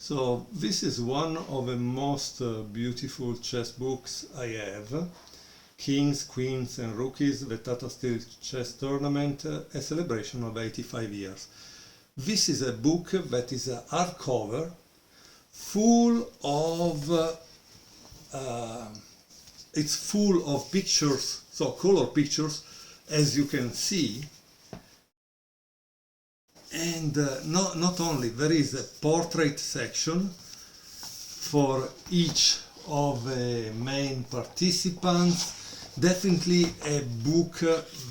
So this is one of the most beautiful chess books I have. Kings, Queens and Rookies, the Tata Steel Chess Tournament, a celebration of 85 years. This is a book that is a hardcover, full of it's full of pictures, so color pictures, as you can see. And not only, there is a portrait section for each of the main participants. Definitely a book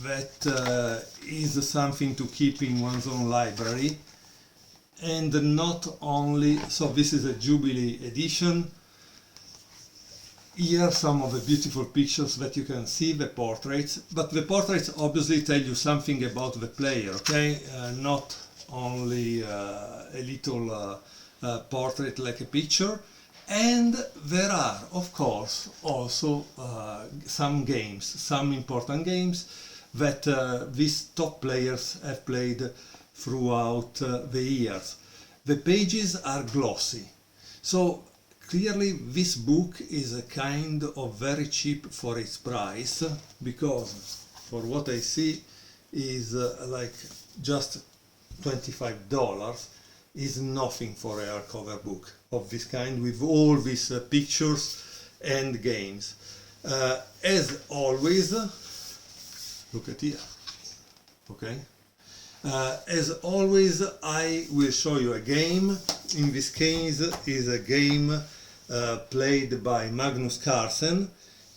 that is something to keep in one's own library. And not only, so this is a Jubilee edition. Here are some of the beautiful pictures that you can see, the portraits. But the portraits obviously tell you something about the player, okay? Not only a little portrait like a picture. And there are, of course, also some games, some important games that these top players have played throughout the years. The pages are glossy, so clearly this book is a kind of very cheap for its price, because for what I see is like just $25 is nothing for a hardcover book of this kind with all these pictures and games. As always, look at here, okay? As always, I will show you a game. In this case is a game played by Magnus Carlsen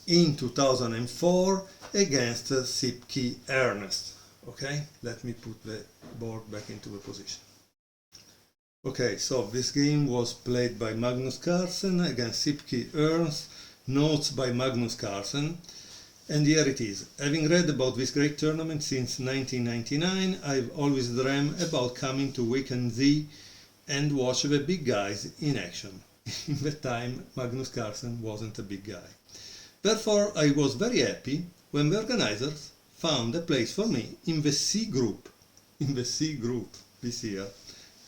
in 2004 against Sipke Ernest. Okay, let me put the board back into the position. Okay, so this game was played by Magnus Carlsen against Sipke Ernst, notes by Magnus Carlsen. And here it is. Having read about this great tournament since 1999, I've always dreamed about coming to Wijk and watch the big guys in action. In that time, Magnus Carlsen wasn't a big guy. Therefore, I was very happy when the organizers found a place for me in the C group. In the C group this year.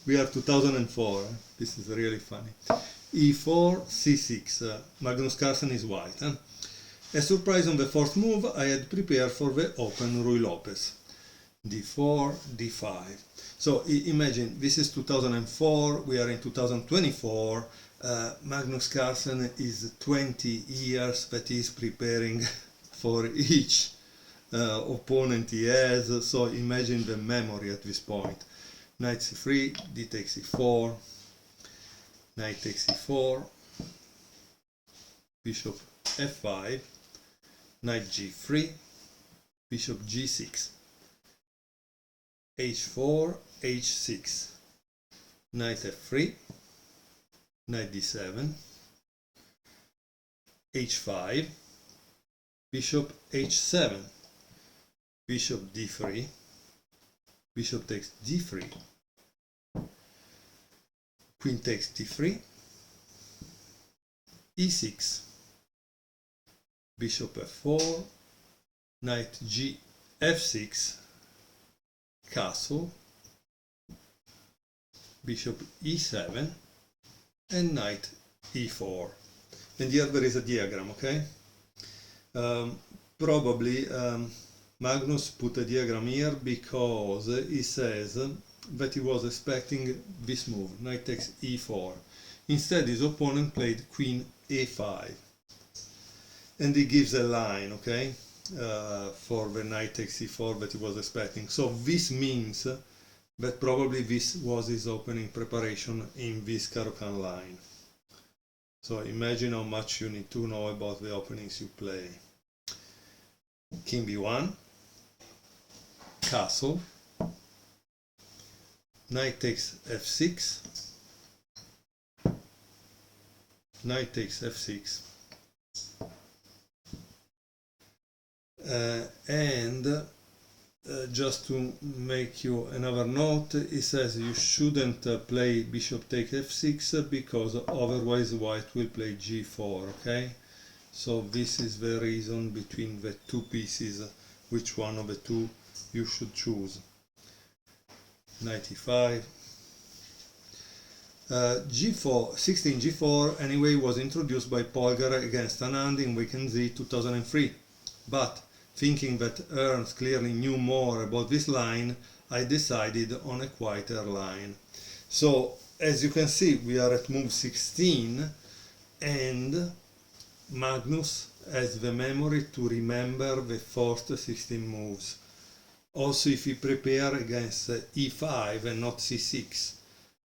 We are 2004. This is really funny. E4, C6. Magnus Carlsen is white. A surprise on the fourth move, I had prepared for the open Ruy Lopez. D4, D5. So imagine, this is 2004, we are in 2024. Magnus Carlsen is 20 years that he is preparing for each opponent he has. So imagine the memory at this point. Knight c3, d takes e4, knight takes e4, bishop f5, knight g3, bishop g6, h4, h6, knight f3, knight d7, h5, bishop h7, bishop d3, bishop takes d3, queen takes d3, e6, bishop f4, knight g f6, castle, bishop e7, and knight e4. And here there is a diagram, okay? Probably Magnus put a diagram here because he says that he was expecting this move, knight takes e4. Instead, his opponent played queen a5. And he gives a line, okay, for the knight takes e4 that he was expecting. So this means that probably this was his opening preparation in this Caro-Kann line. So imagine how much you need to know about the openings you play. King b1, castle, knight takes f6, knight takes f6, and just to make you another note, it says you shouldn't play bishop takes f6 because otherwise white will play g4, okay? So this is the reason between the two pieces, which one of the two you should choose. Knight e5. G4, 16 G4 anyway was introduced by Polgar against Anand in Wijk and Z 2003. But thinking that Ernst clearly knew more about this line, I decided on a quieter line. So as you can see, we are at move 16 and Magnus has the memory to remember the first 16 moves. Also, if he prepare against E5 and not C6,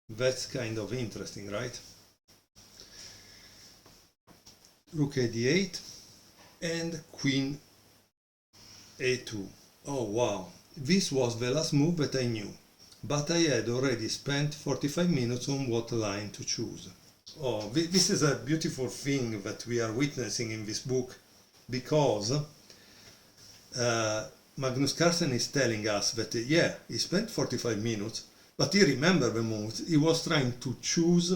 that's kind of interesting, right? Rook a d8 and Queen a2. Oh wow, this was the last move that I knew, but I had already spent 45 minutes on what line to choose. Oh, this is a beautiful thing that we are witnessing in this book, because Magnus Carlsen is telling us that, yeah, he spent 45 minutes, but he remembered the moves. He was trying to choose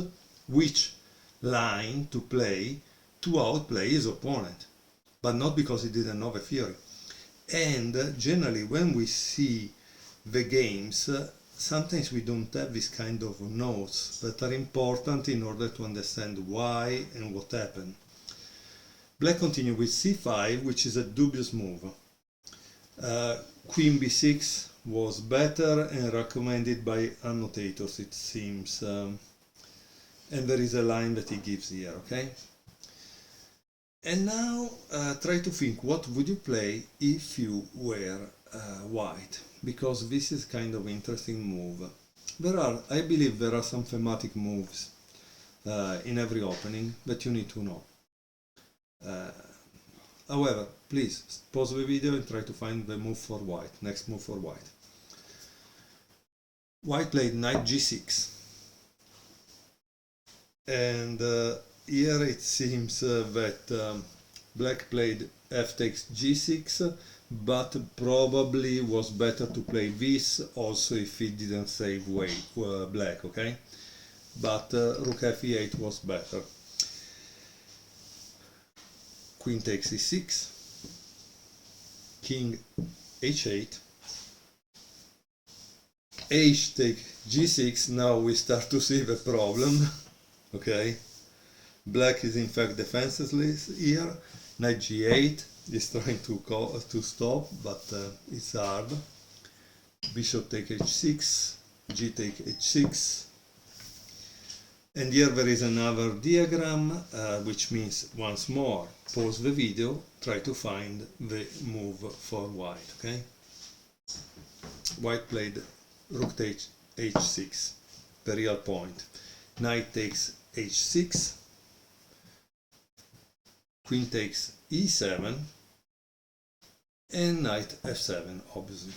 which line to play to outplay his opponent, but not because he didn't know the theory. And generally, when we see the games, sometimes we don't have this kind of notes that are important in order to understand why and what happened. Black continued with c5, which is a dubious move. Queen b6 was better and recommended by annotators, it seems. And there is a line that he gives here, okay? And now try to think, what would you play if you were white? Because this is kind of interesting move. I believe there are some thematic moves in every opening that you need to know. However, please pause the video and try to find the move for white, next move for white. White played knight g6. And here it seems that black played f takes g6, but probably was better to play this also if he didn't save black, okay? But rook f e8 was better. Queen takes e6, king h8, h take g6. Now we start to see the problem, okay? Black is in fact defenseless here. Knight g8 is trying to stop, but it's hard. Bishop take h6, g take h6. And here there is another diagram, which means, once more, pause the video, try to find the move for white, okay? White played rook takes h6, the real point. Knight takes h6, queen takes e7, and knight f7, obviously.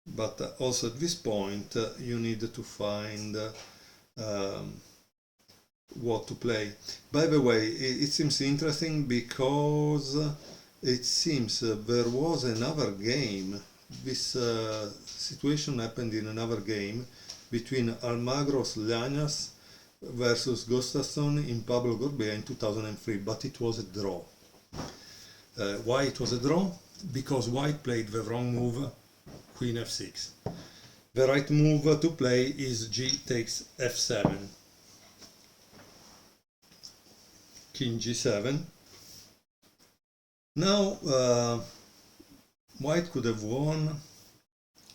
But also at this point, you need to find what to play. By the way, it seems interesting because it seems there was another game. This situation happened in another game between Almagros Llanas versus Gustafsson in Pablo Gorbea in 2003, but it was a draw. Why it was a draw? Because white played the wrong move, queen f6. The right move to play is g takes f7, king g7. Now white could have won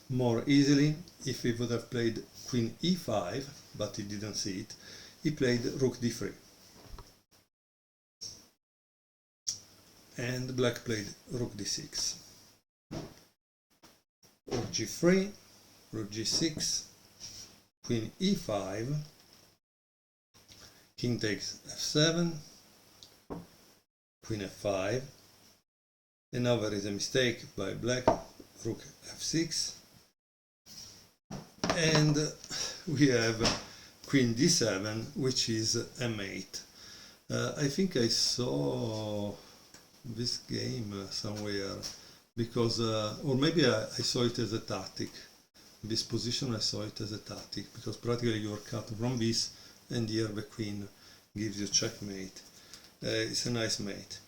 more easily if he would have played queen e5, but he didn't see it. He played rook d3. And black played rook d6. Rook g3, rook g6, queen e5, king takes f7, queen f5, and now there is a mistake by black, rook f6, and we have queen d7, which is m8. I think I saw this game somewhere, because or maybe I saw it as a tactic. This position I saw it as a tactic, because practically you are cut from this, and here the queen gives you checkmate. It's a nice mate.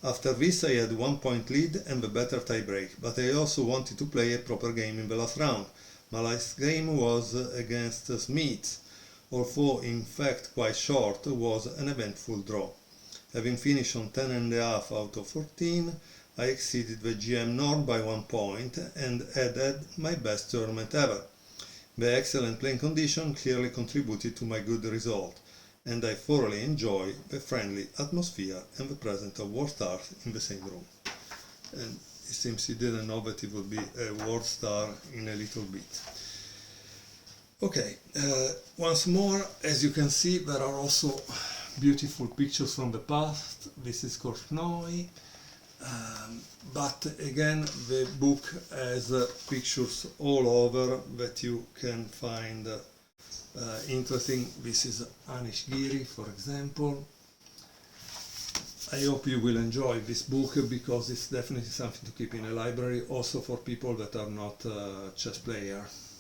After this I had 1 point lead and the better tie break, but I also wanted to play a proper game in the last round. My last game was against Smith, although in fact quite short, was an eventful draw. Having finished on 10.5 out of 14, I exceeded the GM norm by 1 point and had my best tournament ever. The excellent playing condition clearly contributed to my good result, and I thoroughly enjoy the friendly atmosphere and the presence of world stars in the same room. And it seems he didn't know that he would be a world star in a little bit. Okay, once more, as you can see, there are also beautiful pictures from the past. This is Korchnoi, but again the book has pictures all over that you can find interesting. This is Anish Giri, for example. I hope you will enjoy this book because it's definitely something to keep in a library, also for people that are not chess players.